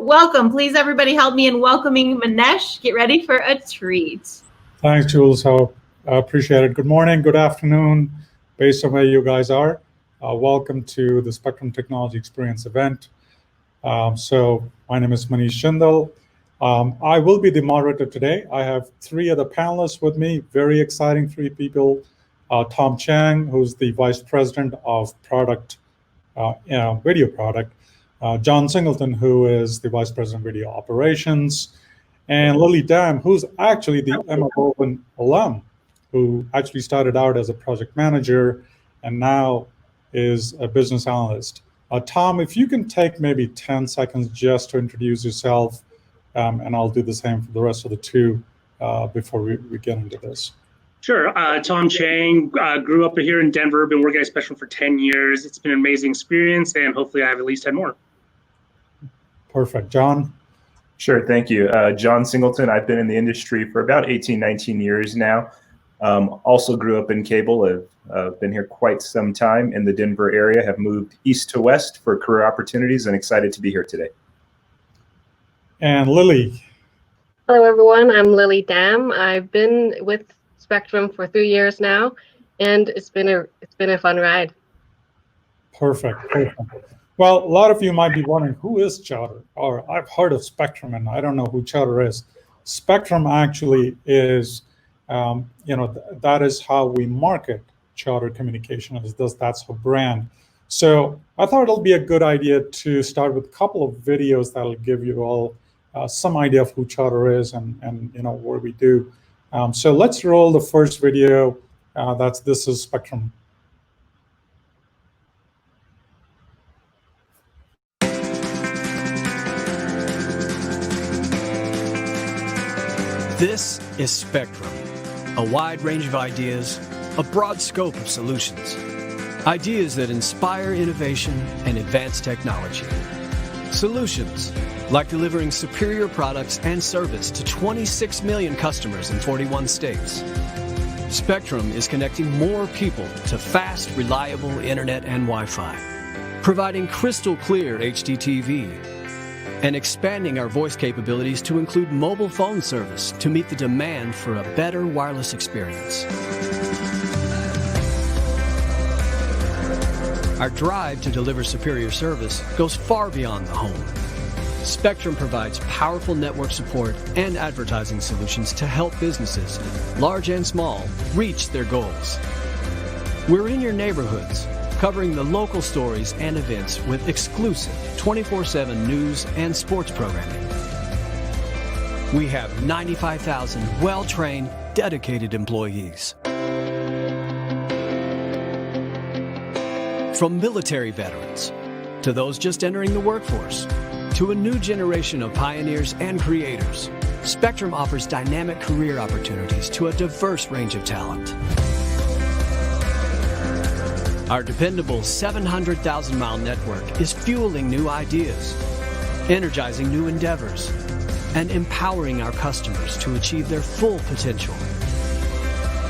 welcome. Please, everybody, help me in welcoming Manesh. Get ready for a treat. Thanks, Jules. I appreciate it. Good morning, good afternoon, based on where you guys are. Welcome to the Spectrum Technology Experience event. So my name is Manish Jindal. I will be the moderator today. I have three other panelists with me, very exciting three people. Tom Chang, who's the Vice President of Product, Video Product. John Singleton, who is the Vice President of Video Operations. And Lily Dam, who's actually the Emma Baldwin alum, who actually started out as a project manager and now is a business analyst. Tom, if you can take maybe 10 seconds just to introduce yourself, and I'll do the same for the rest of the two before we get into this. Sure. Tom Chang, grew up here in Denver, been working at Spectrum for 10 years. It's been an amazing experience, and hopefully I have at least 10 more. Perfect. John? Sure, thank you. John Singleton, I've been in the industry for about 18, 19 years now. Also grew up in cable. I've been here quite some time in the Denver area, have moved east to west for career opportunities, and excited to be here today. And Lily? Hello, everyone. I'm Lily Dam. I've been with Spectrum for 3 years now, and it's been a fun ride. Perfect. Well, a lot of you might be wondering, who is Charter? Or I've heard of Spectrum, and I don't know who Charter is. Spectrum actually is, that is how we market Charter Communications. That's our brand. So I thought it'll be a good idea to start with a couple of videos that'll give you all some idea of who Charter is and what we do. So let's roll the first video. This is Spectrum. This is Spectrum, a wide range of ideas, a broad scope of solutions. Ideas that inspire innovation and advance technology. Solutions like delivering superior products and service to 26 million customers in 41 states. Spectrum is connecting more people to fast, reliable internet and Wi-Fi, providing crystal clear HDTV, and expanding our voice capabilities to include mobile phone service to meet the demand for a better wireless experience. Our drive to deliver superior service goes far beyond the home. Spectrum provides powerful network support and advertising solutions to help businesses, large and small, reach their goals. We're in your neighborhoods, covering the local stories and events with exclusive 24/7 news and sports programming. We have 95,000 well-trained, dedicated employees. From military veterans, to those just entering the workforce, to a new generation of pioneers and creators, Spectrum offers dynamic career opportunities to a diverse range of talent. Our dependable 700,000-mile network is fueling new ideas, energizing new endeavors, and empowering our customers to achieve their full potential.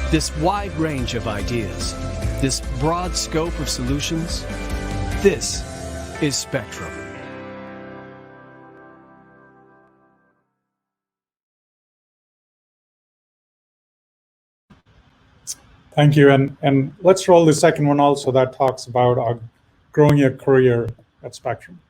This wide range of ideas, this broad scope of solutions, this is Spectrum. Thank you. And let's roll the second one also that talks about growing your career at Spectrum.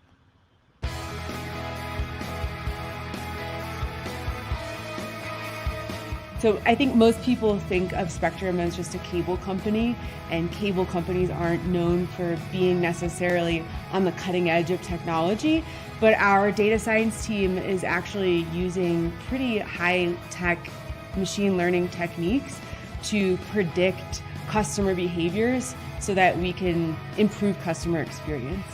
So I think most people think of Spectrum as just a cable company, and cable companies aren't known for being necessarily on the cutting edge of technology, but our data science team is actually using pretty high-tech machine learning techniques to predict customer behaviors so that we can improve customer experience.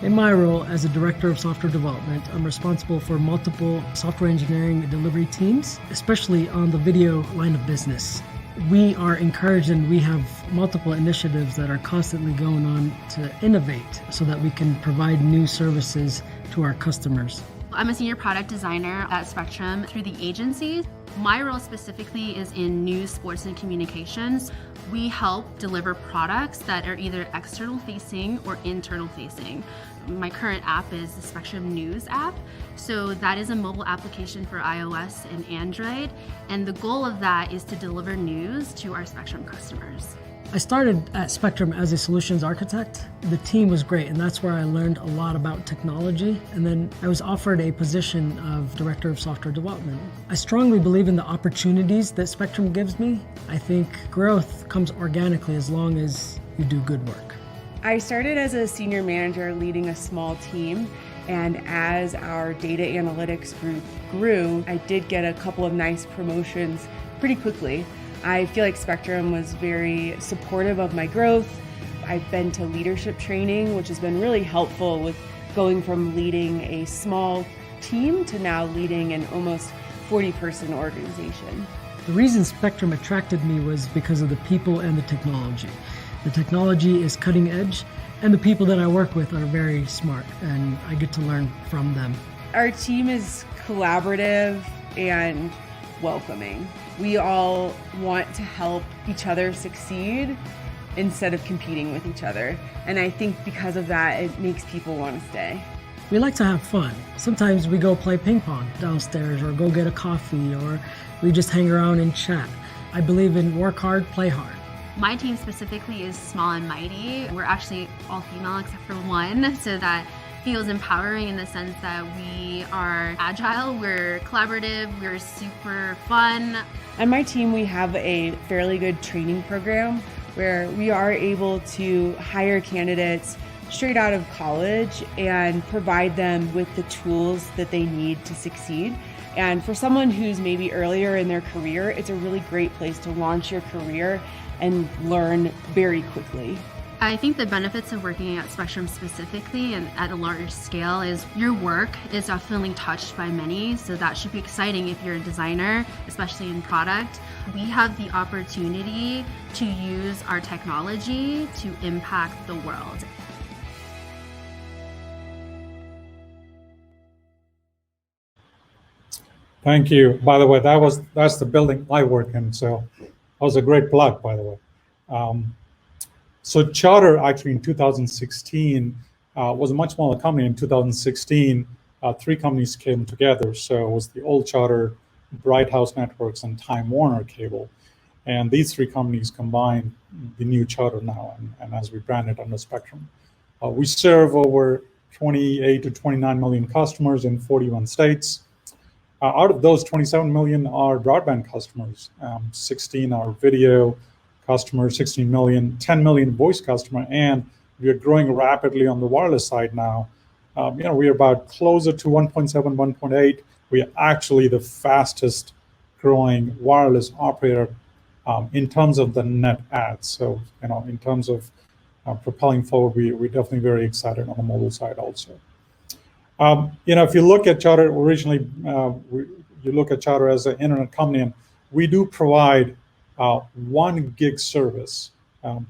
In my role as a director of software development, I'm responsible for multiple software engineering and delivery teams, especially on the video line of business. We are encouraged and we have multiple initiatives that are constantly going on to innovate so that we can provide new services to our customers. I'm a senior product designer at Spectrum through the agency. My role specifically is in news, sports, and communications. We help deliver products that are either external facing or internal facing. My current app is the Spectrum News app. So that is a mobile application for iOS and Android. And the goal of that is to deliver news to our Spectrum customers. I started at Spectrum as a solutions architect. The team was great, and that's where I learned a lot about technology. And then I was offered a position of director of software development. I strongly believe in the opportunities that Spectrum gives me. I think growth comes organically as long as you do good work. I started as a senior manager leading a small team, and as our data analytics group grew, I did get a couple of nice promotions pretty quickly. I feel like Spectrum was very supportive of my growth. I've been to leadership training, which has been really helpful with going from leading a small team to now leading an almost 40-person organization. The reason Spectrum attracted me was because of the people and the technology. The technology is cutting edge, and the people that I work with are very smart, and I get to learn from them. Our team is collaborative and welcoming. We all want to help each other succeed instead of competing with each other. And I think because of that, it makes people want to stay. We like to have fun. Sometimes we go play ping pong downstairs or go get a coffee, or we just hang around and chat. I believe in work hard, play hard. My team specifically is small and mighty. We're actually all female except for one, so that feels empowering in the sense that we are agile, we're collaborative, we're super fun. On my team, we have a fairly good training program where we are able to hire candidates straight out of college and provide them with the tools that they need to succeed. And for someone who's maybe earlier in their career, it's a really great place to launch your career and learn very quickly. I think the benefits of working at Spectrum specifically and at a larger scale is your work is definitely touched by many, so that should be exciting if you're a designer, especially in product. We have the opportunity to use our technology to impact the world. Thank you. By the way, that's the building I work in, so that was a great plug, by the way. So Charter actually in 2016 was a much smaller company. In 2016, three companies came together. So it was the old Charter, Bright House Networks, and Time Warner Cable. And these three companies combined the new Charter now, and as we brand it under Spectrum. We serve over 28 to 29 million customers in 41 states. Out of those, 27 million are broadband customers, 16 are video customers, 16 million, 10 million voice customer, and we are growing rapidly on the wireless side now. We are about closer to 1.7, 1.8. We are actually the fastest growing wireless operator in terms of the net adds. So, in terms of propelling forward, we're definitely very excited on the mobile side also. If you look at Charter originally, you look at Charter as an internet company, and we do provide 1 gig service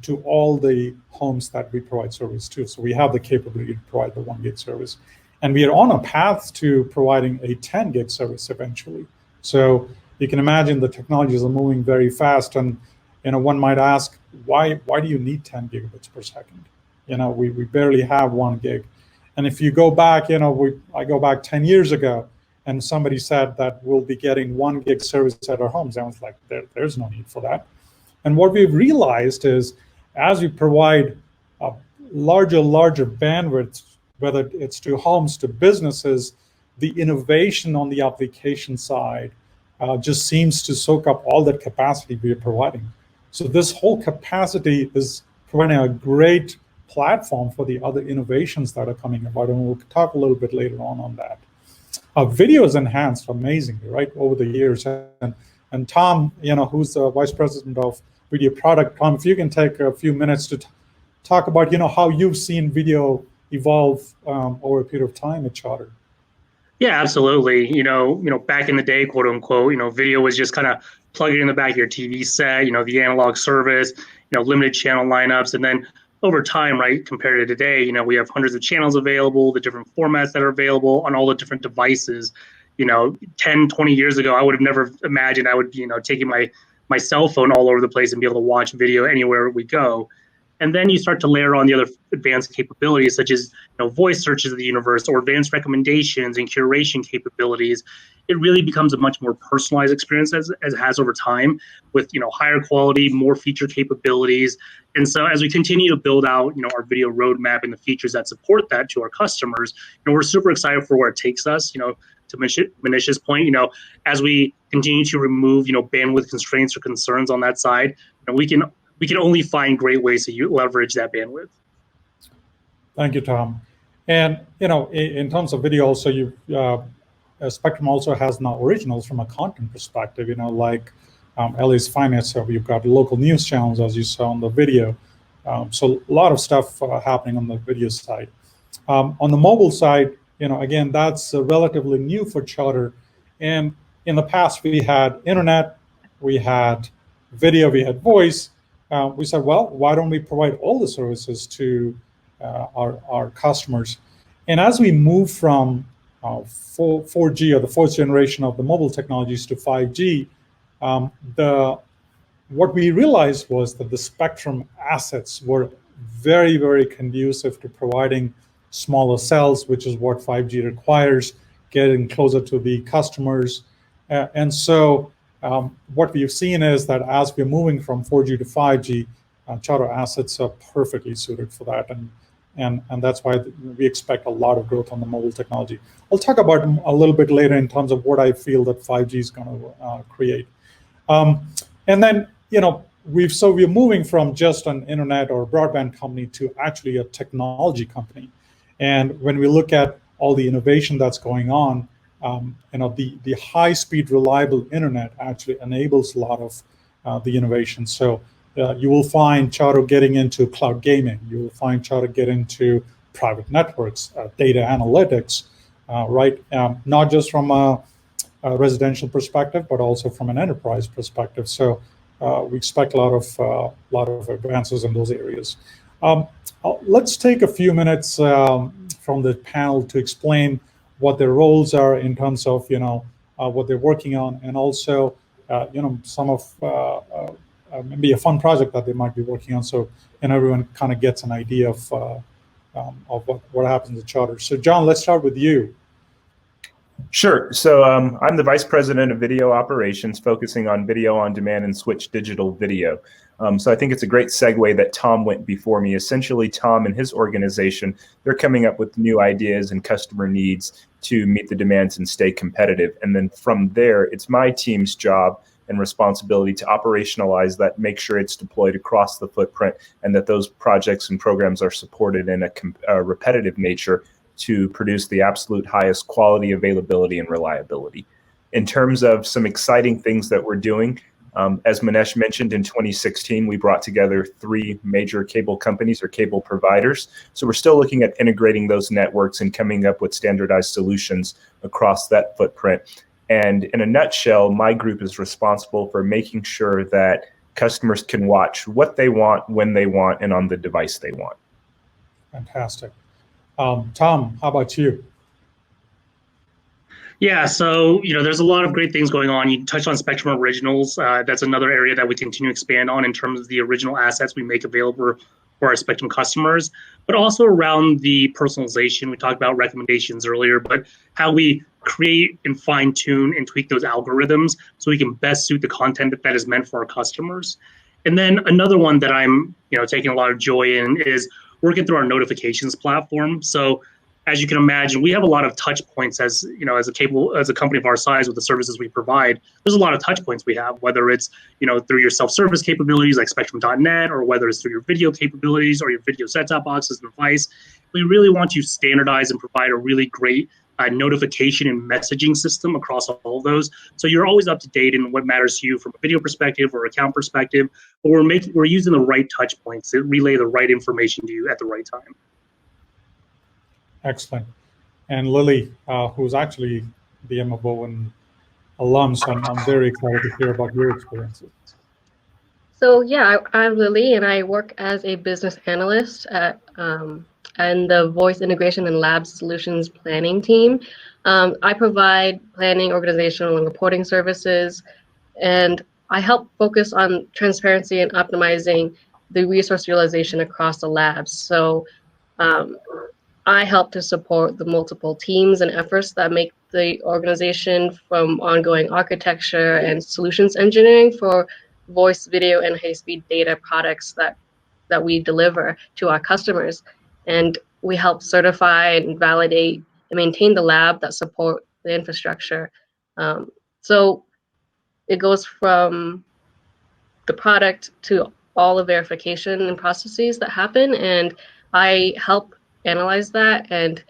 to all the homes that we provide service to. So we have the capability to provide the 1 gig service. And we are on a path to providing a 10 gig service eventually. So you can imagine the technologies are moving very fast. And one might ask, why do you need 10 gigabits per second? We barely have 1 gig. And if you go back, I go back 10 years ago, and somebody said that we'll be getting 1 gig service at our homes. I was like, there's no need for that. And what we've realized is, as we provide larger bandwidth, whether it's to homes, to businesses, the innovation on the application side just seems to soak up all that capacity we are providing. So this whole capacity is providing a great platform for the other innovations that are coming about, and we'll talk a little bit later on that. Video is enhanced amazingly, right, over the years. And Tom, who's the Vice President of Video Product, Tom, if you can take a few minutes to talk about, how you've seen video evolve over a period of time at Charter. Yeah, absolutely. Back in the day, quote unquote, video was just kind of plug it in the back of your TV set, the analog service, limited channel lineups. And then over time, right, compared to today, we have hundreds of channels available, the different formats that are available on all the different devices. 10, 20 years ago, I would have never imagined I would be, taking my cell phone all over the place and be able to watch video anywhere we go. And then you start to layer on the other advanced capabilities, such as voice searches of the universe or advanced recommendations and curation capabilities. It really becomes a much more personalized experience as it has over time, with higher quality, more feature capabilities. And so as we continue to build out our video roadmap and the features that support that to our customers, we're super excited for where it takes us. To Manish's point, as we continue to remove bandwidth constraints or concerns on that side, we can only find great ways to leverage that bandwidth. Thank you, Tom. And in terms of video, also Spectrum also has now originals from a content perspective. Like LA's Finest. So you've got local news channels, as you saw on the video. So a lot of stuff happening on the video side. On the mobile side, again, that's relatively new for Charter. And in the past, we had internet, we had video, we had voice. We said, well, why don't we provide all the services to our customers? And as we move from 4G or the fourth generation of the mobile technologies to 5G, what we realized was that the Spectrum assets were very, very conducive to providing smaller cells, which is what 5G requires, getting closer to the customers. And so what we've seen is that as we're moving from 4G to 5G, Charter assets are perfectly suited for that. And that's why we expect a lot of growth on the mobile technology. I'll talk about a little bit later in terms of what I feel that 5G is going to create. And then, we're moving from just an internet or broadband company to actually a technology company. And when we look at all the innovation that's going on, the high-speed, reliable internet actually enables a lot of the innovation. So you will find Charter getting into cloud gaming. You will find Charter get into private networks, data analytics, right? Not just from a residential perspective, but also from an enterprise perspective. So we expect a lot of advances in those areas. Let's take a few minutes from the panel to explain what their roles are in terms of what they're working on, and also some of maybe a fun project that they might be working on, so everyone kind of gets an idea of what happens at Charter. So John, let's start with you. Sure. So I'm the Vice President of Video Operations, focusing on video on demand and switch digital video. So I think it's a great segue that Tom went before me. Essentially, Tom and his organization, they're coming up with new ideas and customer needs to meet the demands and stay competitive. And then from there, it's my team's job and responsibility to operationalize that, make sure it's deployed across the footprint, and that those projects and programs are supported in a repetitive nature to produce the absolute highest quality, availability, and reliability. In terms of some exciting things that we're doing, as Manesh mentioned, in 2016, we brought together 3 major cable companies or cable providers. So we're still looking at integrating those networks and coming up with standardized solutions across that footprint. And in a nutshell, my group is responsible for making sure that customers can watch what they want, when they want, and on the device they want. Fantastic. Tom, how about you? Yeah, so there's a lot of great things going on. You touched on Spectrum Originals. That's another area that we continue to expand on in terms of the original assets we make available for our Spectrum customers, but also around the personalization. We talked about recommendations earlier, but how we create and fine tune and tweak those algorithms so we can best suit the content that is meant for our customers. And then another one that I'm taking a lot of joy in is working through our notifications platform. So as you can imagine, we have a lot of touch points as a company of our size with the services we provide. There's a lot of touch points we have, whether it's through your self-service capabilities like Spectrum.net, or whether it's through your video capabilities or your video set-top boxes and device. We really want to standardize and provide a really great notification and messaging system across all of those, so you're always up to date in what matters to you from a video perspective or account perspective. But we're using the right touch points to relay the right information to you at the right time. Excellent. And Lily, who's actually the Emma Bowen alum, so I'm very excited to hear about your experiences. So yeah, I'm Lily, and I work as a business analyst at and the Voice Integration and Lab Solutions Planning team. I provide planning, organizational, and reporting services, and I help focus on transparency and optimizing the resource utilization across the labs. So I help to support the multiple teams and efforts that make the organization, from ongoing architecture and solutions engineering for voice, video, and high-speed data products that we deliver to our customers. And we help certify and validate and maintain the lab that support the infrastructure. So it goes from the product to all the verification and processes that happen, and I help analyze that and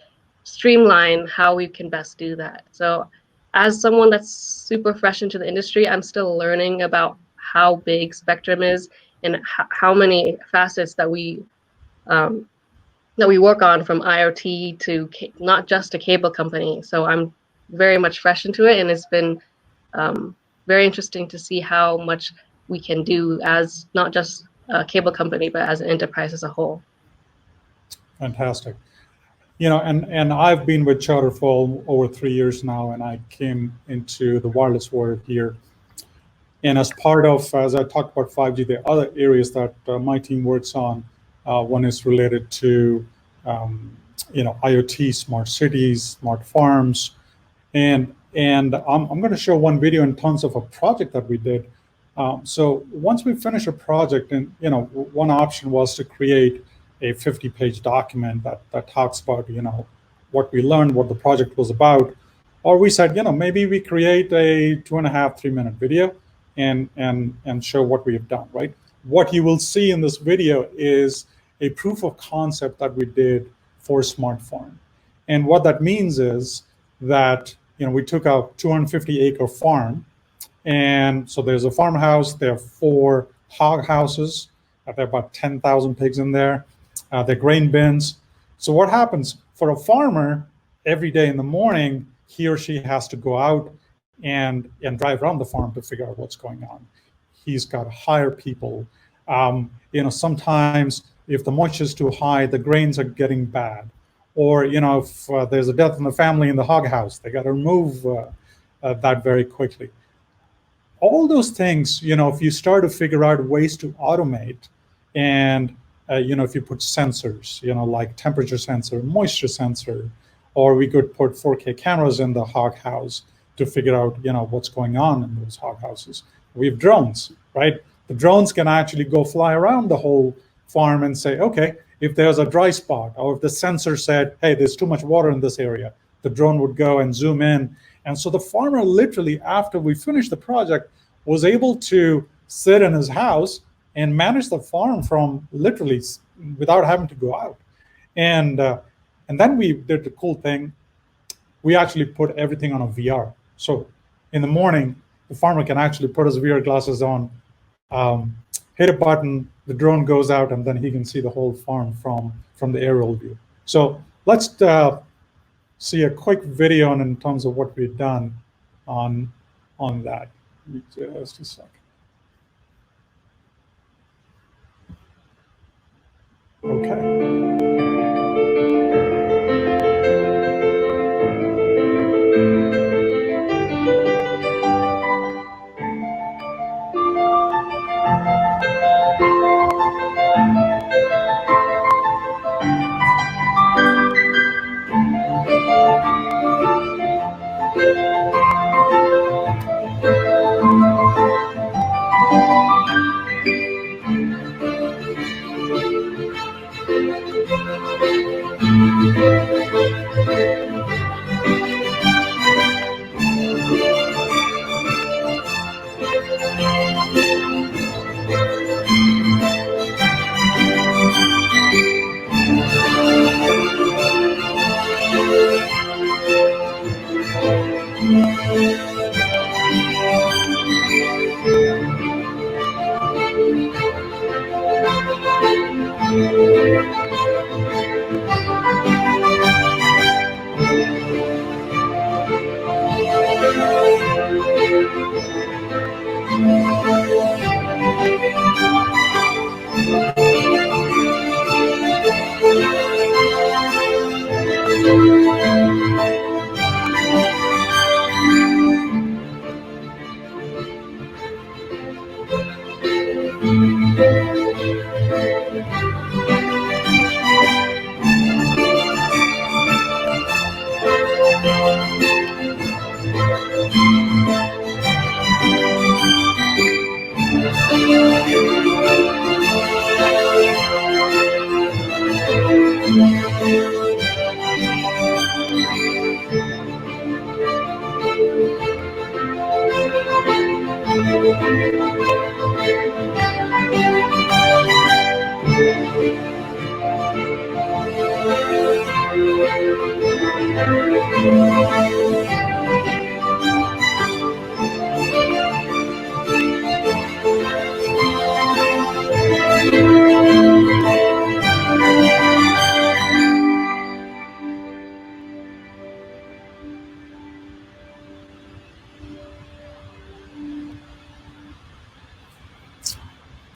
streamline how we can best do that. So as someone that's super fresh into the industry, I'm still learning about how big Spectrum is and how many facets that we work on, from IoT to not just a cable company. So I'm very much fresh into it, and it's been very interesting to see how much we can do as not just a cable company, but as an enterprise as a whole. Fantastic. And I've been with Charter for over 3 years now, and I came into the wireless world here. And as part of, as I talked about 5G, there are other areas that my team works on. One is related to, IoT, smart cities, smart farms, and I'm going to show one video in terms of a project that we did. So once we finish a project, and one option was to create a 50-page document that talks about what we learned, what the project was about, or we said maybe we create a 2.5-3 minute video and show what we have done. Right. What you will see in this video is a proof of concept that we did for Smart Farm, and what that means is that we took a 250-acre farm, and so there's a farmhouse. There are 4 hog houses. There are about 10,000 pigs in there. They're grain bins. So what happens for a farmer every day in the morning, he or she has to go out and drive around the farm to figure out what's going on. He's got to hire people. Sometimes if the moisture is too high, the grains are getting bad. Or, if there's a death in the family in the hog house, they got to remove that very quickly. All those things, if you start to figure out ways to automate, and if you put sensors, like temperature sensor, moisture sensor, or we could put 4K cameras in the hog house to figure out, what's going on in those hog houses. We have drones, right? The drones can actually go fly around the whole farm and say, okay, if there's a dry spot, or if the sensor said, hey, there's too much water in this area, the drone would go and zoom in. And so the farmer literally, after we finished the project, was able to sit in his house and manage the farm from literally without having to go out. And then we did the cool thing. We actually put everything on a VR. So in the morning, the farmer can actually put his VR glasses on, hit a button, the drone goes out, and then he can see the whole farm from the aerial view. So let's see a quick video in terms of what we've done on that. Just a second. Okay.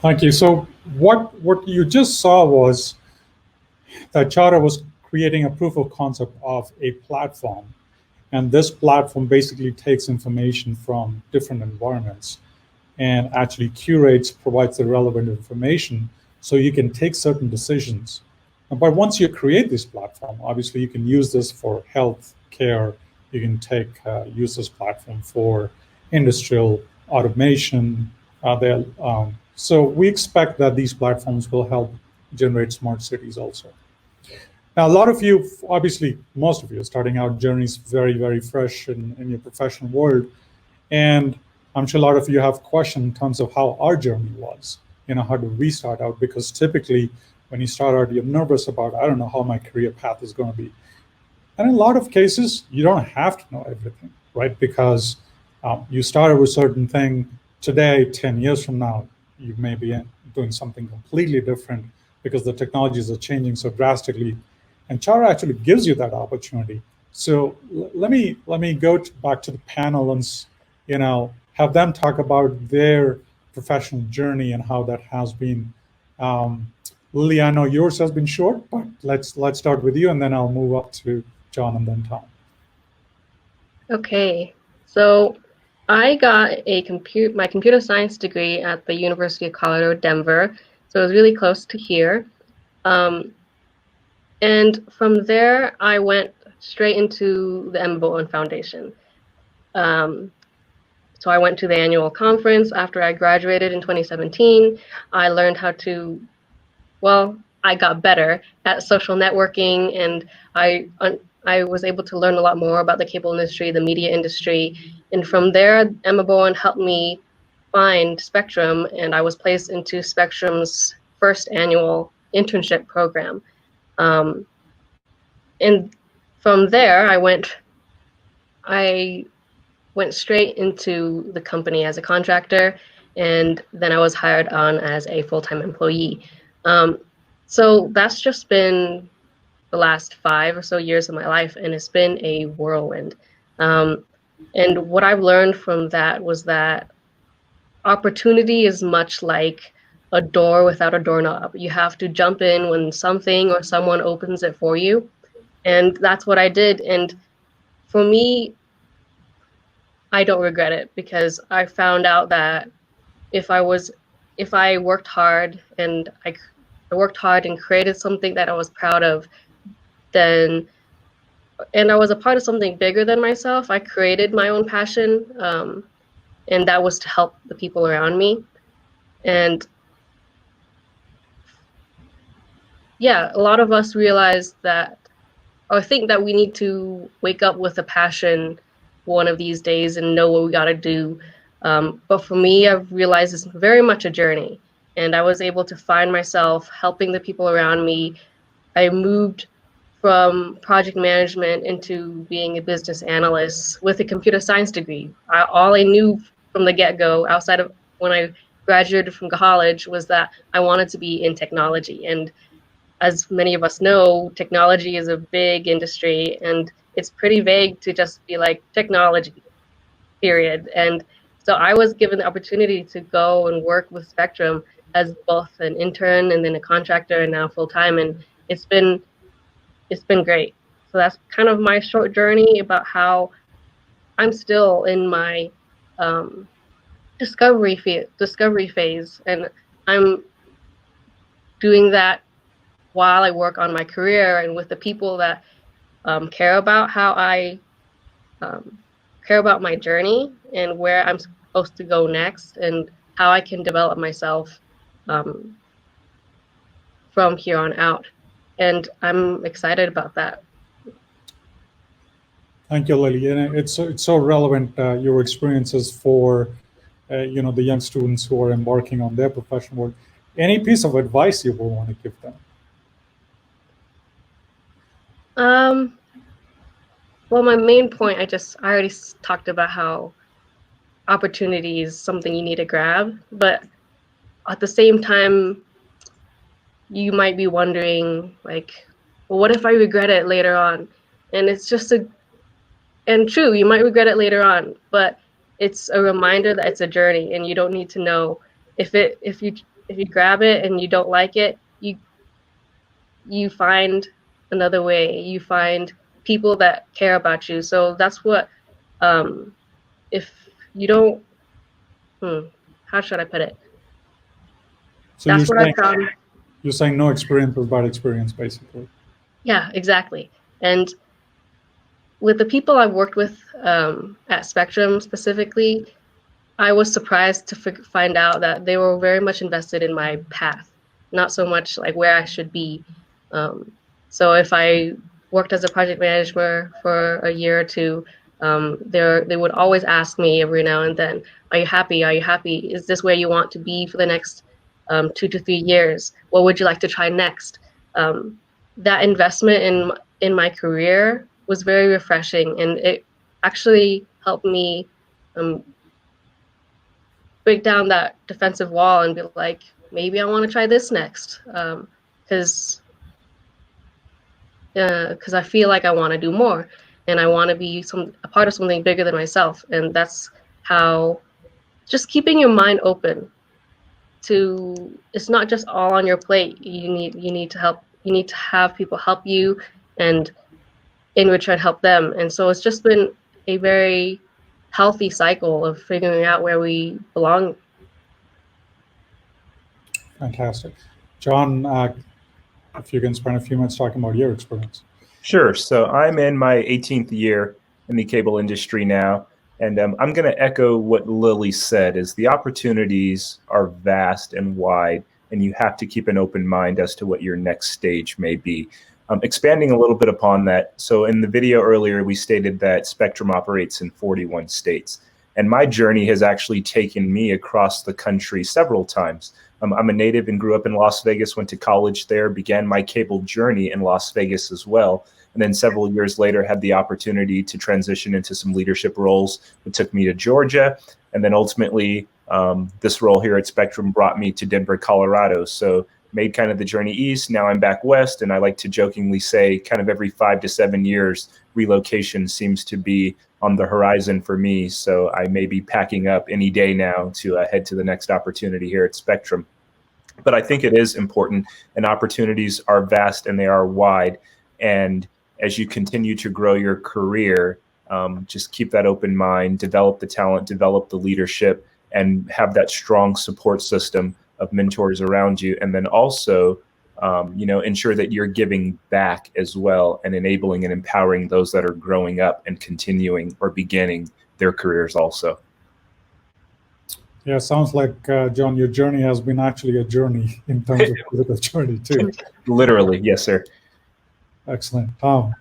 Thank you. So what you just saw was that Chara was creating a proof of concept of a platform. And this platform basically takes information from different environments and actually curates, provides the relevant information so you can take certain decisions. But once you create this platform, obviously you can use this for health care. You can use this platform for industrial automation. So we expect that these platforms will help generate smart cities also. Now, a lot of you, obviously, most of you are starting out journeys very, very fresh in your professional world. And I'm sure a lot of you have questions in terms of how our journey was. How do we start out? Because typically, when you start out, you're nervous about, I don't know how my career path is going to be. And in a lot of cases, you don't have to know everything, right? Because you started with a certain thing today, 10 years from now, you may be doing something completely different because the technologies are changing so drastically. And Chara actually gives you that opportunity. So let me go back to the panel and have them talk about their professional journey and how that has been. Lily, I know yours has been short, but let's start with you, and then I'll move up to John and then Tom. Okay, so I got my computer science degree at the University of Colorado, Denver. So it was really close to here. And from there, I went straight into the Emma Bowen Foundation. So I went to the annual conference after I graduated in 2017. I learned how to, I got better at social networking, and I was able to learn a lot more about the cable industry, the media industry. And from there, Emma Bowen helped me find Spectrum, and I was placed into Spectrum's first annual internship program. And from there, I went straight into the company as a contractor, and then I was hired on as a full-time employee. So that's just been the last 5 or so years of my life, and it's been a whirlwind. And what I've learned from that was that opportunity is much like a door without a doorknob. You have to jump in when something or someone opens it for you. And that's what I did. And for me, I don't regret it, because I found out that if I worked hard and I worked hard and created something that I was proud of, and I was a part of something bigger than myself. I created my own passion, and that was to help the people around me. And yeah, a lot of us realize that, or think that we need to wake up with a passion one of these days and know what we got to do. But for me, I've realized it's very much a journey, and I was able to find myself helping the people around me. I moved from project management into being a business analyst with a computer science degree. All I knew from the get-go, outside of when I graduated from college, was that I wanted to be in technology. And as many of us know, technology is a big industry, and it's pretty vague to just be like technology, period. And so I was given the opportunity to go and work with Spectrum as both an intern and then a contractor and now full-time, and it's been great. So that's kind of my short journey about how I'm still in my discovery phase, and I'm doing that while I work on my career and with the people that care about how I care about my journey and where I'm supposed to go next and how I can develop myself from here on out. And I'm excited about that. Thank you, Lily. And it's so relevant, your experiences for the young students who are embarking on their professional work? Any piece of advice you will want to give them? Well, my main point, I already talked about how opportunity is something you need to grab, but at the same time, you might be wondering, like, well, what if I regret it later on? And it's just and true, you might regret it later on, but it's a reminder that it's a journey, and you don't need to know if you grab it and you don't like it, you find another way. You find people that care about you. So that's what, if you don't, how should I put it? So that's what I found. You're saying no experience is bad experience, basically. Yeah, exactly. And with the people I've worked with at Spectrum specifically, I was surprised to find out that they were very much invested in my path, not so much like where I should be. So if I worked as a project manager for a year or two, they would always ask me every now and then, are you happy? Are you happy? Is this where you want to be for the next 2 to 3 years? What would you like to try next? That investment in my career was very refreshing, and it actually helped me break down that defensive wall and be like, maybe I want to try this next, because I feel like I want to do more, and I want to be a part of something bigger than myself. And that's how, just keeping your mind open to, it's not just all on your plate. You need to help. You need to have people help you, and in return help them. And so it's just been a very healthy cycle of figuring out where we belong. Fantastic. John, if you can spend a few minutes talking about your experience. Sure. So I'm in my 18th year in the cable industry now, and I'm going to echo what Lily said, is the opportunities are vast and wide, and you have to keep an open mind as to what your next stage may be. Expanding a little bit upon that, so in the video earlier, we stated that Spectrum operates in 41 states, and my journey has actually taken me across the country several times. I'm a native and grew up in Las Vegas, went to college there, began my cable journey in Las Vegas as well, and then several years later had the opportunity to transition into some leadership roles, which took me to Georgia, and then ultimately this role here at Spectrum brought me to Denver, Colorado. So made kind of the journey east. Now I'm back west, and I like to jokingly say kind of every 5 to 7 years, relocation seems to be on the horizon for me. So I may be packing up any day now to head to the next opportunity here at Spectrum. But I think it is important, and opportunities are vast and they are wide. And as you continue to grow your career, just keep that open mind, develop the talent, develop the leadership, and have that strong support system of mentors around you, and then also, ensure that you're giving back as well and enabling and empowering those that are growing up and continuing or beginning their careers also. Yeah, sounds like, John, your journey has been actually a journey in terms of political journey too. Literally, yes, sir. Excellent. Tom,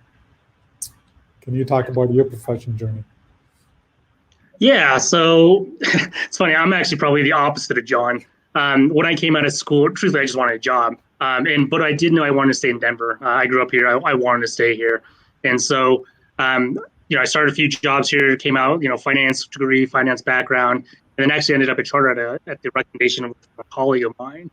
can you talk about your professional journey? Yeah, so it's funny. I'm actually probably the opposite of John. When I came out of school, truthfully, I just wanted a job. But I did know I wanted to stay in Denver. I grew up here. I wanted to stay here. And so, I started a few jobs here, came out, finance degree, finance background, and then actually ended up at Charter at the recommendation of a colleague of mine.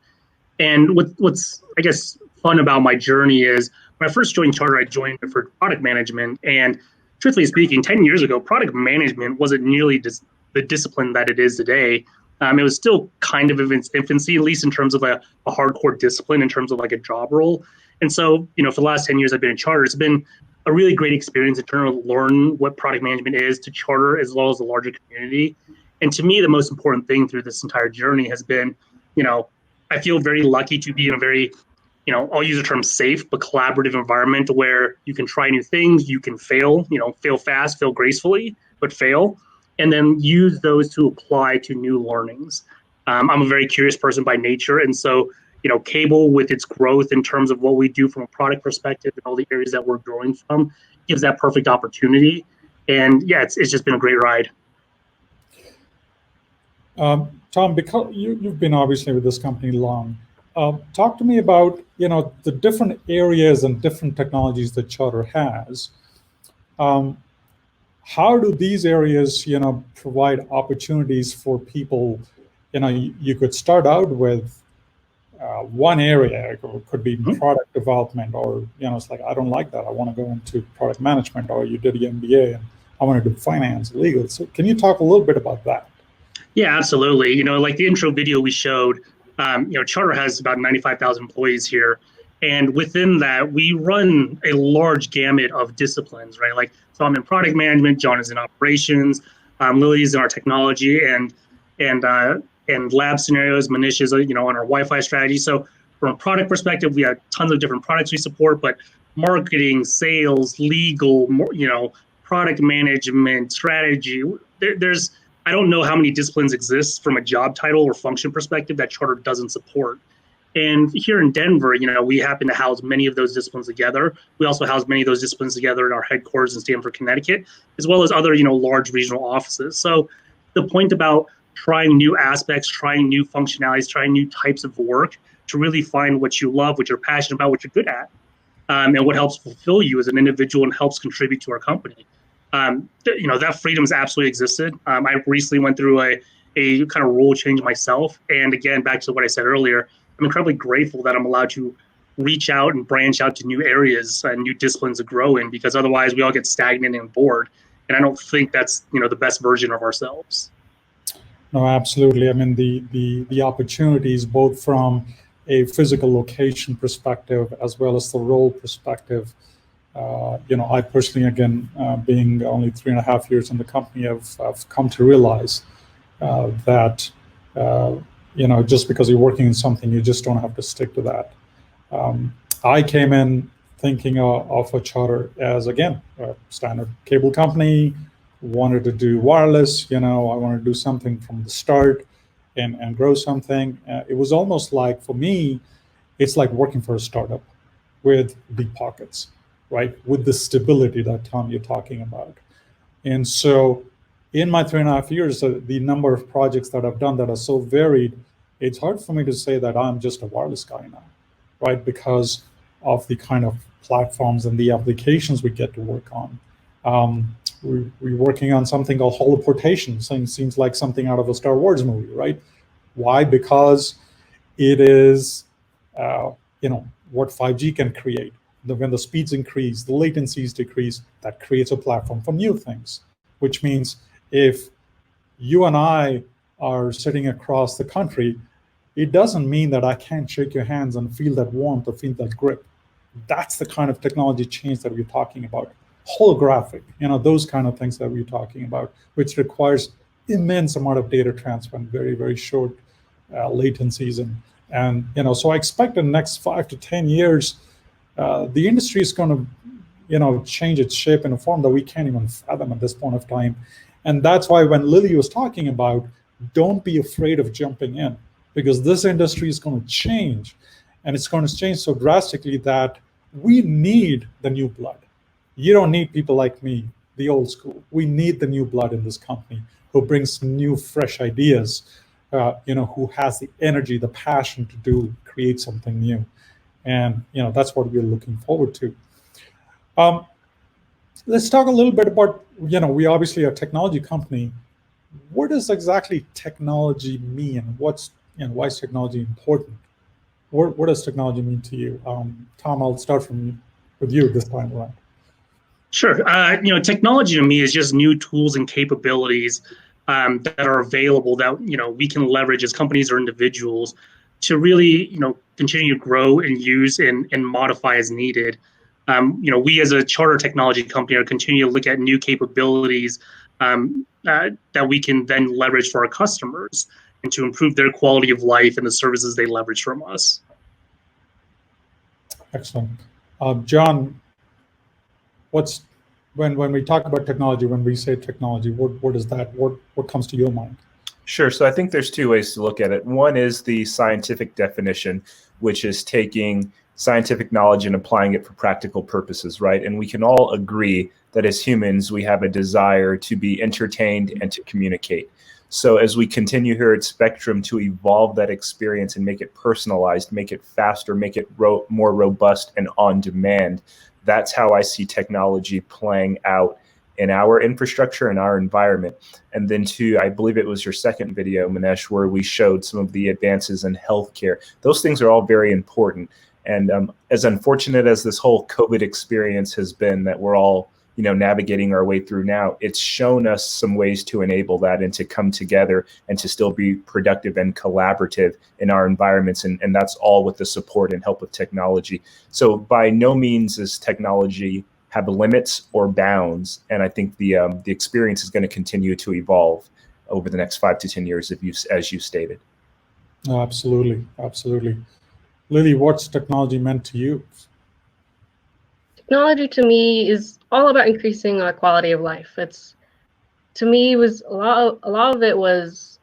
And what's, I guess, fun about my journey is when I first joined Charter, I joined for product management. And truthfully speaking, 10 years ago, product management wasn't nearly the discipline that it is today. It was still kind of in its infancy, at least in terms of a hardcore discipline, in terms of like a job role. And so, for the last 10 years I've been in Charter, it's been a really great experience in terms of learning what product management is to Charter as well as the larger community. And to me, the most important thing through this entire journey has been, I feel very lucky to be in a very, I'll use the term safe, but collaborative environment where you can try new things, you can fail, fail fast, fail gracefully, but fail. And then use those to apply to new learnings. I'm a very curious person by nature. And so, cable with its growth in terms of what we do from a product perspective and all the areas that we're growing from gives that perfect opportunity. And yeah, it's just been a great ride. Tom, because you've been obviously with this company long, talk to me about the different areas and different technologies that Charter has. How do these areas provide opportunities for people? You could start out with one area. It could be product development, or it's like, I don't like that, I want to go into product management, or you did the MBA and I want to do finance, legal. So can you talk a little bit about that? Yeah, absolutely. Like the intro video we showed, Charter has about 95,000 employees here. And within that, we run a large gamut of disciplines, right? Like, so I'm in product management, John is in operations, Lily is in our technology and lab scenarios, Manish is, on our Wi-Fi strategy. So from a product perspective, we have tons of different products we support, but marketing, sales, legal, product management, strategy, there's I don't know how many disciplines exist from a job title or function perspective that Charter doesn't support. And here in Denver, we happen to house many of those disciplines together. We also house many of those disciplines together in our headquarters in Stamford, Connecticut, as well as other, large regional offices. So the point about trying new aspects, trying new functionalities, trying new types of work to really find what you love, what you're passionate about, what you're good at, and what helps fulfill you as an individual and helps contribute to our company. That freedom's absolutely existed. I recently went through a kind of role change myself. And again, back to what I said earlier, I'm incredibly grateful that I'm allowed to reach out and branch out to new areas and new disciplines to grow in, because otherwise we all get stagnant and bored. And I don't think that's, the best version of ourselves. No, absolutely. I mean, the opportunities, both from a physical location perspective as well as the role perspective. I personally, again, being only 3.5 years in the company, I've come to realize that, just because you're working in something, you just don't have to stick to that. I came in thinking of a Charter as, again, a standard cable company, wanted to do wireless, I wanted to do something from the start and grow something. It was almost like, for me, it's like working for a startup with deep pockets, right? With the stability that, Tom, you're talking about. And so in my 3.5 years, the number of projects that I've done that are so varied, it's hard for me to say that I'm just a wireless guy now, right? Because of the kind of platforms and the applications we get to work on. We're working on something called holoportation. Seems like something out of a Star Wars movie, right? Why? Because it is, what 5G can create. When the speeds increase, the latencies decrease, that creates a platform for new things, which means if you and I are sitting across the country, it doesn't mean that I can't shake your hands and feel that warmth or feel that grip. That's the kind of technology change that we're talking about. Holographic, those kind of things that we're talking about, which requires immense amount of data transfer and very, very short latencies. And so I expect in the next 5 to 10 years, the industry is going to, change its shape in a form that we can't even fathom at this point of time. And that's why when Lily was talking about, don't be afraid of jumping in, because this industry is going to change. And it's going to change so drastically that we need the new blood. You don't need people like me, the old school. We need the new blood in this company who brings new, fresh ideas, who has the energy, the passion to create something new. And that's what we're looking forward to. Let's talk a little bit about, we obviously are a technology company. What does exactly technology mean? Why is technology important? What does technology mean to you? Tom, I'll start with you this time around. Sure. Technology to me is just new tools and capabilities that are available that, we can leverage as companies or individuals to really, continue to grow and use and modify as needed. We as a Charter technology company are continuing to look at new capabilities that we can then leverage for our customers and to improve their quality of life and the services they leverage from us. Excellent. John, when we talk about technology, when we say technology, what is that? What comes to your mind? Sure. So I think there's two ways to look at it. One is the scientific definition, which is taking scientific knowledge and applying it for practical purposes, right? And we can all agree that as humans, we have a desire to be entertained and to communicate. So as we continue here at Spectrum to evolve that experience and make it personalized, make it faster, make it more robust and on demand, that's how I see technology playing out in our infrastructure and our environment. And then two, I believe it was your second video, Manesh, where we showed some of the advances in healthcare. Those things are all very important. And as unfortunate as this whole COVID experience has been that we're all navigating our way through now, it's shown us some ways to enable that and to come together and to still be productive and collaborative in our environments. And that's all with the support and help of technology. So by no means is technology have limits or bounds. And I think the experience is going to continue to evolve over the next 5 to 10 years, as you stated. No, absolutely. Absolutely. Lily, what's technology meant to you? Technology to me is all about increasing our quality of life. To me, was a lot of it was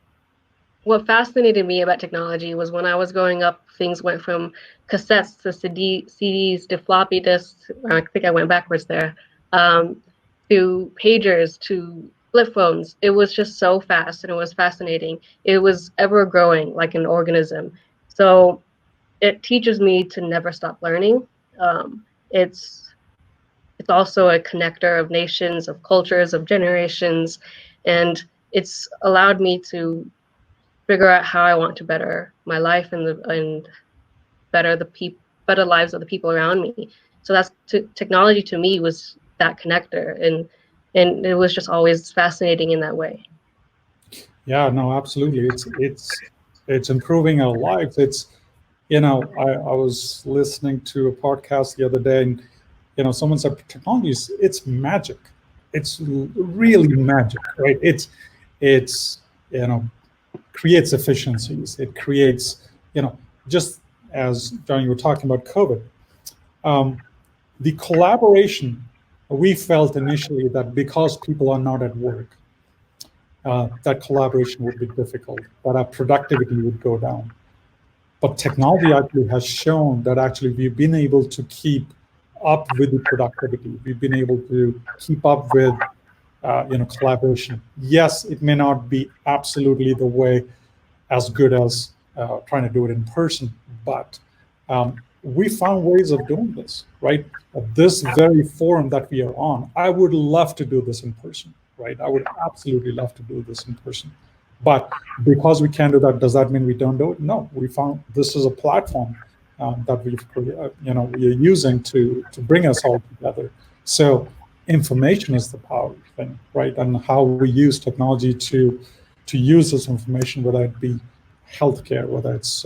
what fascinated me about technology was when I was growing up, things went from cassettes to CDs to floppy disks. I think I went backwards there, to pagers to flip phones. It was just so fast and it was fascinating. It was ever growing like an organism. So it teaches me to never stop learning. It's also a connector of nations, of cultures, of generations, and it's allowed me to figure out how I want to better my life and better better lives of the people around me. So that's technology to me was that connector, and it was just always fascinating in that way. Yeah, no, absolutely. It's improving our lives. It's I was listening to a podcast the other day, and someone said technology it's magic. It's really magic, right? It's creates efficiencies. It creates, just as John, you were talking about COVID, the collaboration we felt initially that because people are not at work, that collaboration would be difficult, that our productivity would go down. But technology actually has shown that actually we've been able to keep up with the productivity. We've been able to keep up with collaboration. Yes, it may not be absolutely the way as good as trying to do it in person, but we found ways of doing this, right? This very forum that we are on, I would love to do this in person, right? I would absolutely love to do this in person. But because we can't do that, does that mean we don't do it? No, we found this is a platform that we are using to bring us all together. So information is the power thing, right? And how we use technology to use this information, whether it be healthcare, whether it's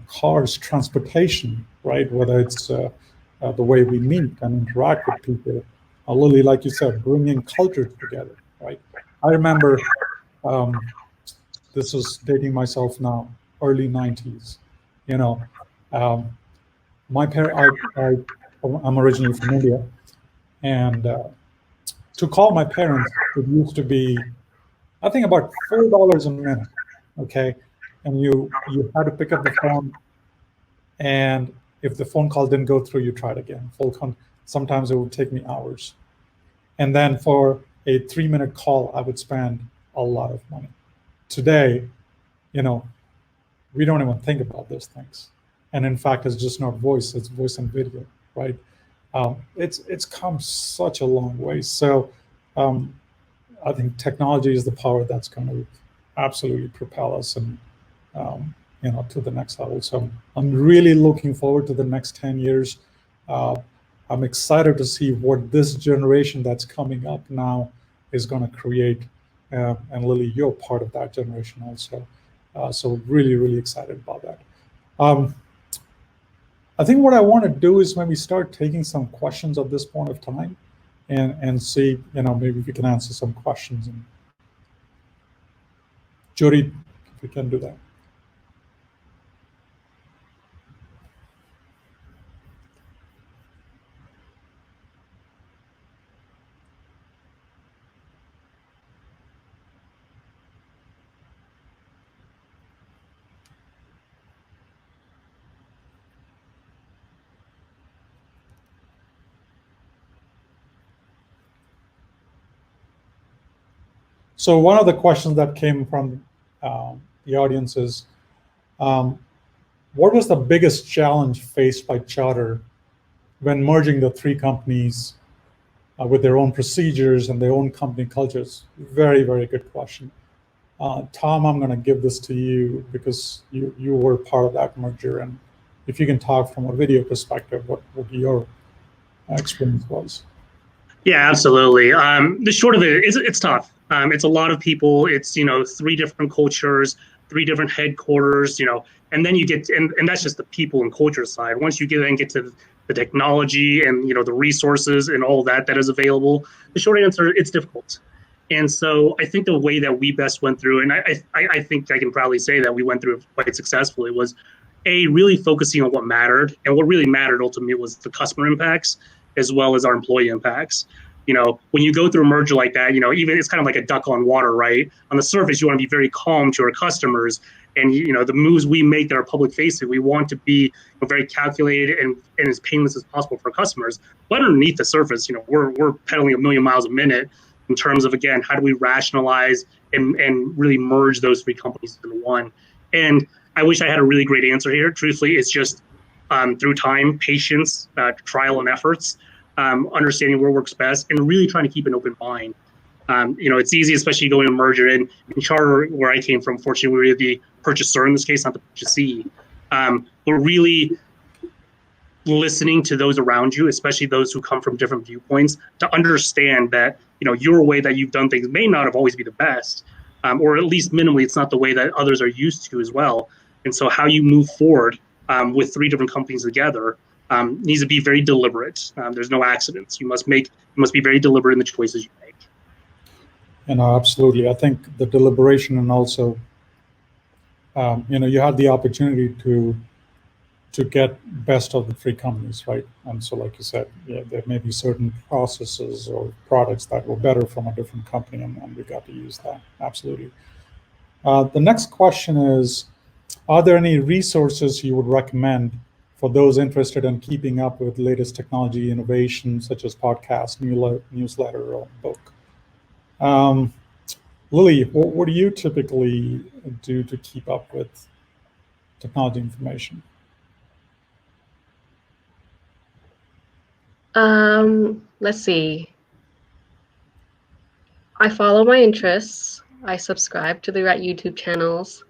cars, transportation, right? Whether it's the way we meet and interact with people. Lily, like you said, bringing culture together, right? I remember, this is dating myself now, early 90s. My parents, I'm originally from India, and to call my parents, it used to be, I think, about $4 a minute, okay? And you had to pick up the phone, and if the phone call didn't go through, you tried again. Sometimes it would take me hours. And then for a 3-minute call, I would spend a lot of money. Today, we don't even think about those things. And in fact, it's just not voice, it's voice and video, right? It's come such a long way. So I think technology is the power that's going to absolutely propel us and to the next level. So I'm really looking forward to the next 10 years. I'm excited to see what this generation that's coming up now is going to create. And Lily, you're part of that generation also. So really, really excited about that. I think what I want to do is maybe start taking some questions at this point of time and see, maybe we can answer some questions. And Jody, if we can do that. So one of the questions that came from the audience is, what was the biggest challenge faced by Charter when merging the three companies with their own procedures and their own company cultures? Very, very good question. Tom, I'm going to give this to you because you were part of that merger, and if you can talk from a video perspective, what your experience was. Yeah, absolutely. The short of it is it's tough. It's a lot of people. It's, three different cultures, three different headquarters, and then you get, and that's just the people and culture side. Once you get to the technology and, the resources and all that is available, the short answer, it's difficult. And so I think the way that we best went through, and I think I can proudly say that we went through it quite successfully, was really focusing on what mattered. And what really mattered ultimately was the customer impacts as well as our employee impacts. When you go through a merger like that, even it's kind of like a duck on water, right? On the surface, you want to be very calm to our customers. And, the moves we make that are public facing, we want to be very calculated and as painless as possible for customers. But underneath the surface, we're pedaling a million miles a minute in terms of, again, how do we rationalize and really merge those three companies into one? And I wish I had a really great answer here. Truthfully, it's just through time, patience, trial and efforts, understanding where works best, and really trying to keep an open mind. It's easy, especially going to merger. And in Charter, where I came from, fortunately, we were the purchaser in this case, not the purchasee. But really listening to those around you, especially those who come from different viewpoints, to understand that, your way that you've done things may not have always be the best, or at least minimally, it's not the way that others are used to as well. And so how you move forward with three different companies together needs to be very deliberate. There's no accidents. You must be very deliberate in the choices you make. Absolutely. I think the deliberation, and also, you had the opportunity to get best of the three companies, right? And so, like you said, there may be certain processes or products that were better from a different company, and we got to use that. Absolutely. The next question is, are there any resources you would recommend for those interested in keeping up with latest technology innovations, such as podcast, newsletter, or book? Lily, what do you typically do to keep up with technology information? Let's see. I follow my interests. I subscribe to the right YouTube channels.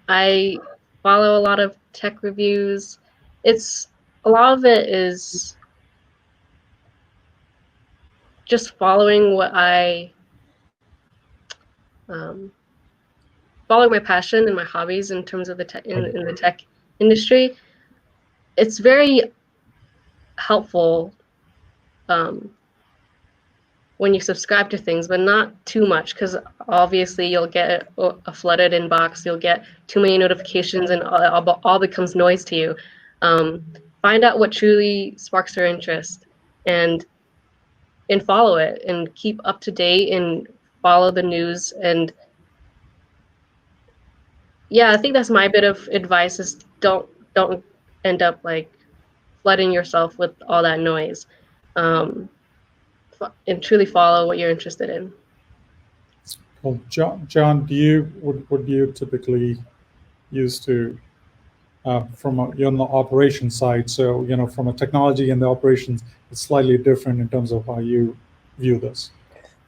I follow a lot of tech reviews. A lot of it is just following what following my passion and my hobbies in terms of in the tech industry. It's very helpful when you subscribe to things, but not too much, because obviously you'll get a flooded inbox, you'll get too many notifications, and all becomes noise to you. Find out what truly sparks your interest and follow it, and keep up to date and follow the news. And yeah, I think that's my bit of advice, is don't end up like flooding yourself with all that noise, and truly follow what you're interested in. Well, John, would you typically use to you're on the operations side, so from a technology and the operations, it's slightly different in terms of how you view this?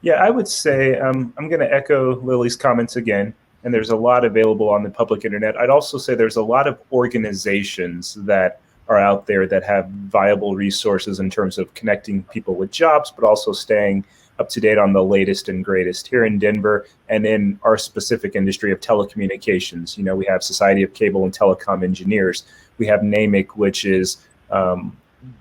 Yeah, I would say I'm going to echo Lily's comments again, and there's a lot available on the public internet. I'd also say there's a lot of organizations that are out there that have viable resources in terms of connecting people with jobs, but also staying up to date on the latest and greatest. Here in Denver and in our specific industry of telecommunications, we have Society of Cable and Telecom Engineers. We have NAMIC, which is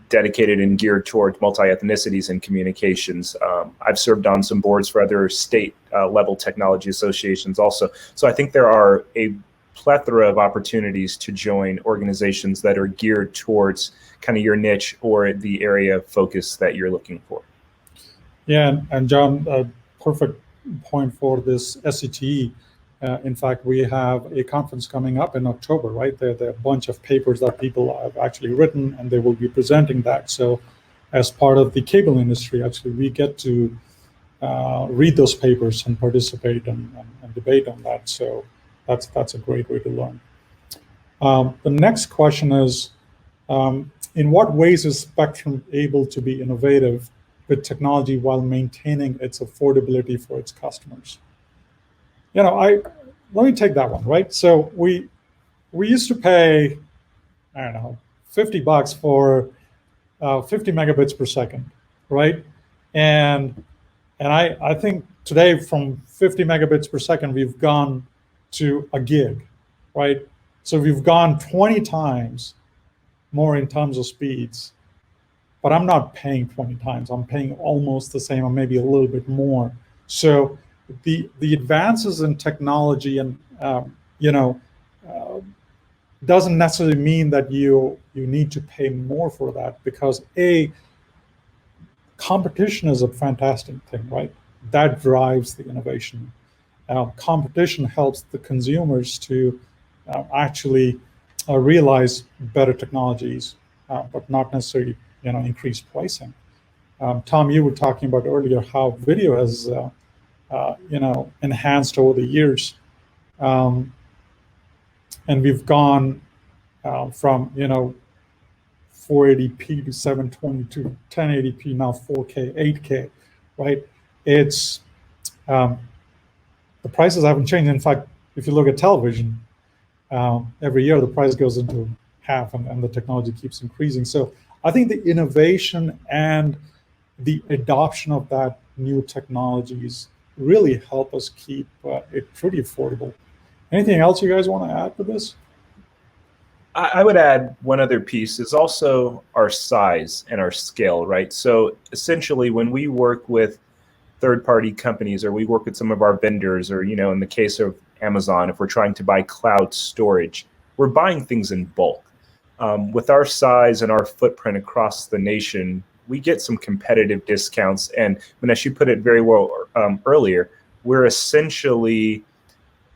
dedicated and geared toward multi-ethnicities in communications. I've served on some boards for other state level technology associations also. So I think there are a plethora of opportunities to join organizations that are geared towards kind of your niche or the area of focus that you're looking for. Yeah, and John, a perfect point for this SCTE. In fact, we have a conference coming up in October, right? There are a bunch of papers that people have actually written, and they will be presenting that. So as part of the cable industry, actually, we get to read those papers and participate and debate on that. So that's a great way to learn. The next question is, in what ways is Spectrum able to be innovative with technology while maintaining its affordability for its customers? Let me take that one, right? So we used to pay, I don't know, $50 for 50 megabits per second, right? And I think today from 50 megabits per second, we've gone to a gig, right? So we've gone 20 times more in terms of speeds, but I'm not paying 20 times. I'm paying almost the same or maybe a little bit more. So the advances in technology and, doesn't necessarily mean that you need to pay more for that, because competition is a fantastic thing, right? That drives the innovation. Competition helps the consumers to actually realize better technologies, but not necessarily increase pricing. Tom, you were talking about earlier how video has enhanced over the years, and we've gone from 480p to 720 to 1080p, now 4K, 8K, right? It's the prices haven't changed. In fact, if you look at television, every year the price goes into half, and the technology keeps increasing. So I think the innovation and the adoption of that new technologies really help us keep it pretty affordable. Anything else you guys want to add to this? I would add one other piece is also our size and our scale, right? So essentially, when we work with third-party companies, or we work with some of our vendors, or in the case of Amazon, if we're trying to buy cloud storage, we're buying things in bulk. With our size and our footprint across the nation, we get some competitive discounts. And Manesh, you put it very well earlier, we're essentially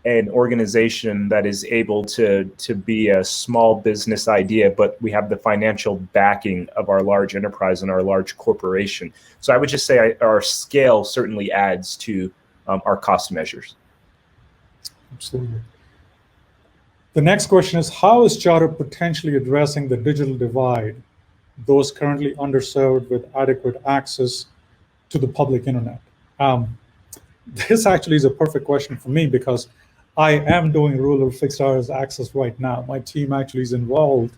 an organization that is able to be a small business idea, but we have the financial backing of our large enterprise and our large corporation. So I would just say our scale certainly adds to our cost measures. Absolutely. The next question is, how is Charter potentially addressing the digital divide, those currently underserved with adequate access to the public internet? This actually is a perfect question for me, because I am doing rural fixed wireless access right now. My team actually is involved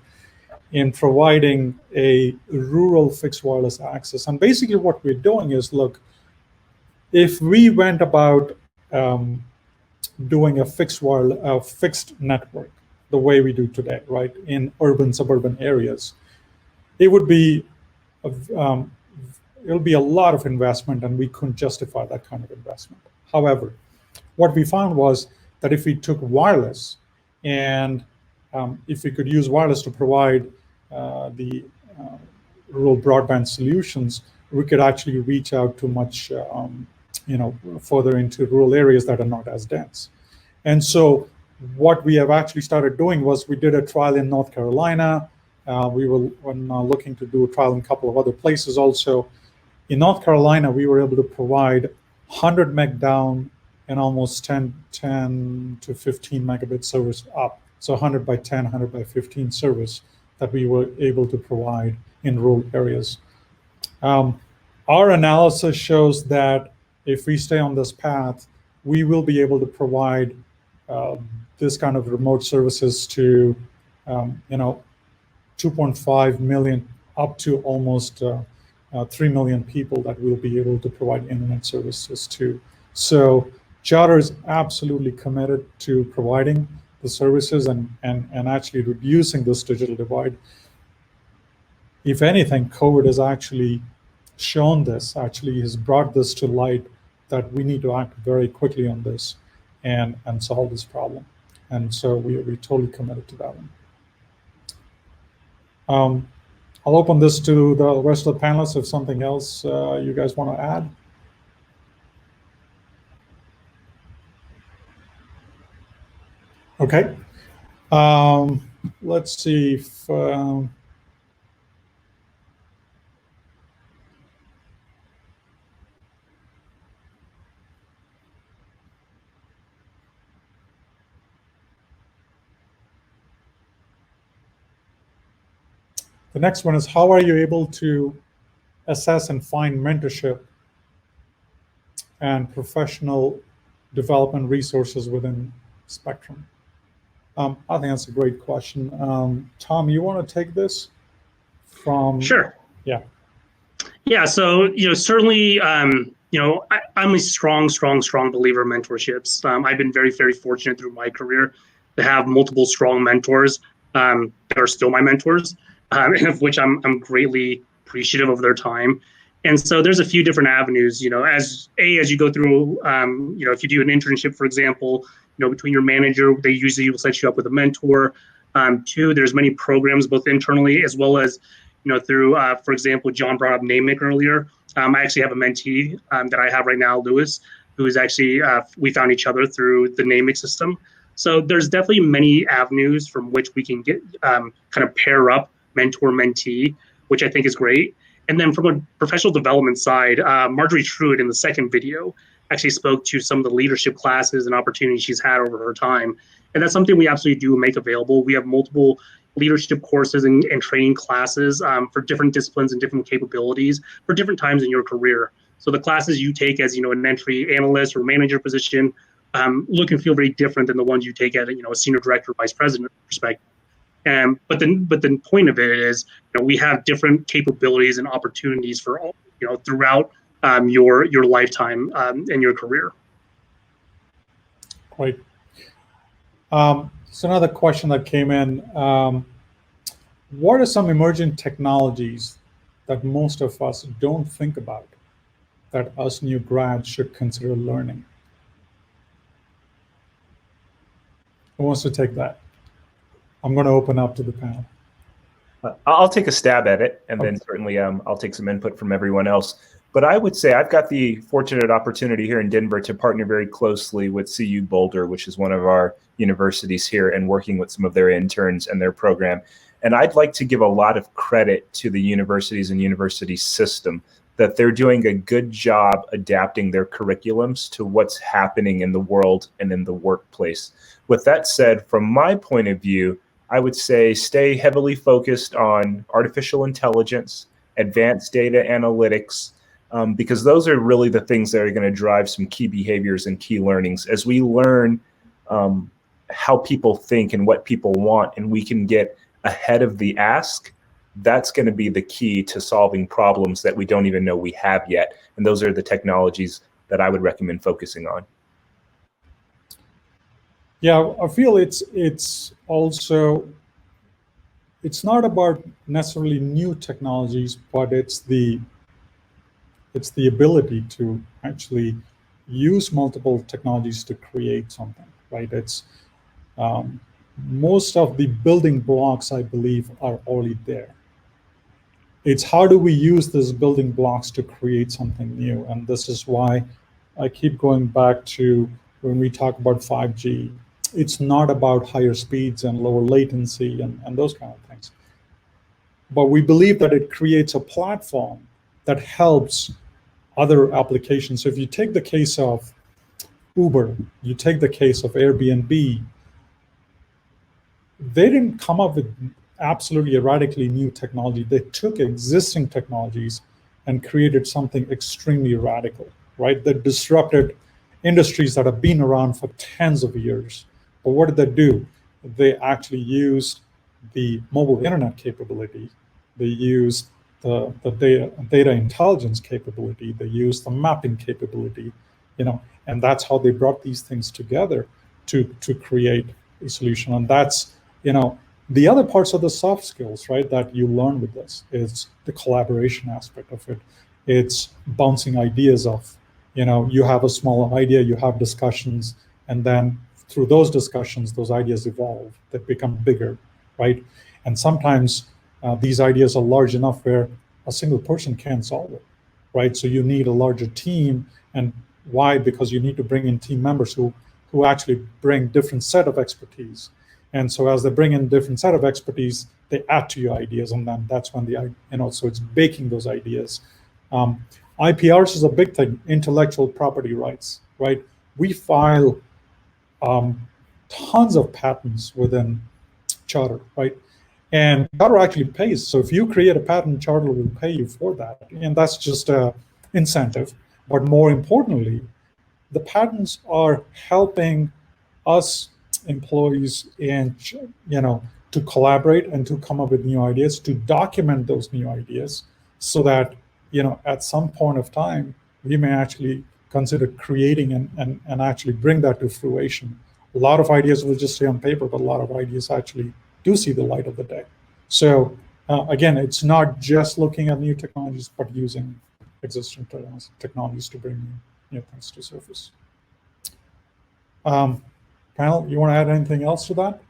in providing a rural fixed wireless access. And basically what we're doing is, look, if we went about doing a fixed network the way we do today, right, in urban, suburban areas, it would be it'll be a lot of investment, and we couldn't justify that kind of investment. However, what we found was that if we took wireless, and if we could use wireless to provide the rural broadband solutions, we could actually reach out to much further into rural areas that are not as dense. And so what we have actually started doing was, we did a trial in North Carolina. We were looking to do a trial in a couple of other places also. In North Carolina, we were able to provide 100 meg down and almost 10 to 15 megabit service up. So 100 by 10, 100 by 15 service that we were able to provide in rural areas. Our analysis shows that if we stay on this path, we will be able to provide this kind of remote services to 2.5 million up to almost 3 million people that we'll be able to provide internet services to. So Charter is absolutely committed to providing the services and actually reducing this digital divide. If anything, COVID has actually shown this, actually has brought this to light, that we need to act very quickly on this and solve this problem. And so we're totally committed to that one. I'll open this to the rest of the panelists if something else you guys want to add. Okay. Let's see if The next one is, how are you able to assess and find mentorship and professional development resources within Spectrum? I think that's a great question. Tom, you want to take this from? Sure. Yeah. Yeah. So, certainly, I'm a strong believer in mentorships. I've been very, very fortunate through my career to have multiple strong mentors that are still my mentors, and of which I'm greatly appreciative of their time. And so there's a few different avenues, as you go through, if you do an internship, for example, between your manager, they usually will set you up with a mentor. Two, there's many programs both internally as well as, through, for example, John brought up NAMIC earlier. I actually have a mentee that I have right now, Lewis, who is actually, we found each other through the NAMIC system. So there's definitely many avenues from which we can get kind of pair up mentor-mentee, which I think is great. And then from a professional development side, Marjorie Truitt in the second video actually spoke to some of the leadership classes and opportunities she's had over her time. And that's something we absolutely do make available. We have multiple leadership courses and training classes for different disciplines and different capabilities for different times in your career. So the classes you take as, an entry analyst or manager position look and feel very different than the ones you take at, a senior director or vice president perspective. But the point of it is, we have different capabilities and opportunities for all, throughout your lifetime and your career. Great. So another question that came in: what are some emerging technologies that most of us don't think about that us new grads should consider learning? Who wants to take that? I'm going to open up to the panel. I'll take a stab at it, and then certainly I'll take some input from everyone else. But I would say I've got the fortunate opportunity here in Denver to partner very closely with CU Boulder, which is one of our universities here, and working with some of their interns and their program. And I'd like to give a lot of credit to the universities and university system that they're doing a good job adapting their curriculums to what's happening in the world and in the workplace. With that said, from my point of view, I would say stay heavily focused on artificial intelligence, advanced data analytics, because those are really the things that are going to drive some key behaviors and key learnings. As we learn how people think and what people want, and we can get ahead of the ask, that's going to be the key to solving problems that we don't even know we have yet. And those are the technologies that I would recommend focusing on. Yeah, I feel it's also, it's not about necessarily new technologies, but it's the ability to actually use multiple technologies to create something, right? It's most of the building blocks, I believe, are already there. It's how do we use these building blocks to create something new? And this is why I keep going back to when we talk about 5G. It's not about higher speeds and lower latency and those kind of things. But we believe that it creates a platform that helps other applications. So if you take the case of Uber, you take the case of Airbnb, they didn't come up with absolutely radically new technology. They took existing technologies and created something extremely radical, right? That disrupted industries that have been around for tens of years. But what did they do? They actually used the mobile internet capability. They used the data intelligence capability. They used the mapping capability, and that's how they brought these things together to create a solution. And that's, the other parts of the soft skills, right, that you learn with this is the collaboration aspect of it. It's bouncing ideas off. You have a small idea, you have discussions, and then through those discussions, those ideas evolve, they become bigger, right? And sometimes these ideas are large enough where a single person can't solve it, right? So you need a larger team. And why? Because you need to bring in team members who actually bring different set of expertise. And so as they bring in different set of expertise, they add to your ideas, and then that's when so it's baking those ideas. IPRs is a big thing, intellectual property rights, right? We file tons of patents within Charter, right? And charter actually pays. So if you create a patent, charter will pay you for that. And that's just an incentive. But more importantly, the patents are helping us employees and, to collaborate and to come up with new ideas, to document those new ideas so that, at some point of time, we may actually consider creating and actually bring that to fruition. A lot of ideas will just stay on paper, but a lot of ideas actually do see the light of the day. So again, it's not just looking at new technologies, but using existing technologies to bring new things to surface. Panel, you want to add anything else to that?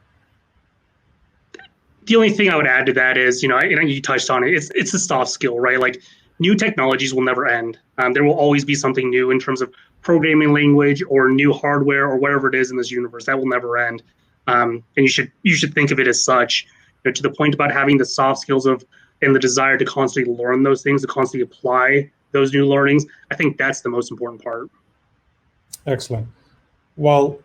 The only thing I would add to that is, you touched on it, it's a soft skill, right? Like, new technologies will never end. There will always be something new in terms of programming language or new hardware or whatever it is in this universe. That will never end. And you should think of it as such. To the point about having the soft skills and the desire to constantly learn those things, to constantly apply those new learnings, I think that's the most important part. Excellent. Well,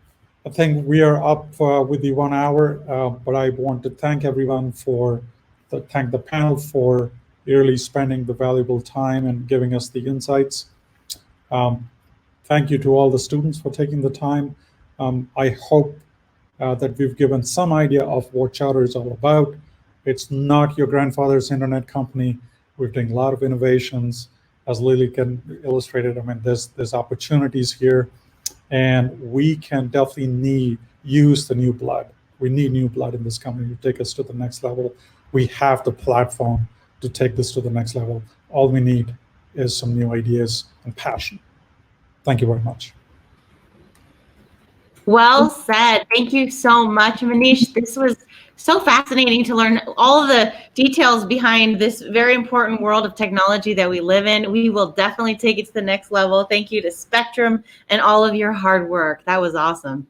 I think we are up with the 1 hour, but I want to thank everyone thank the panel for really spending the valuable time and giving us the insights. Thank you to all the students for taking the time. I hope that we've given some idea of what Charter is all about. It's not your grandfather's internet company. We're doing a lot of innovations. As Lily illustrated, there's opportunities here, and we can definitely use the new blood. We need new blood in this company to take us to the next level. We have the platform to take this to the next level. All we need is some new ideas and passion. Thank you very much. Well said. Thank you so much, Manish. This was so fascinating to learn all of the details behind this very important world of technology that we live in. We will definitely take it to the next level. Thank you to Spectrum and all of your hard work. That was awesome.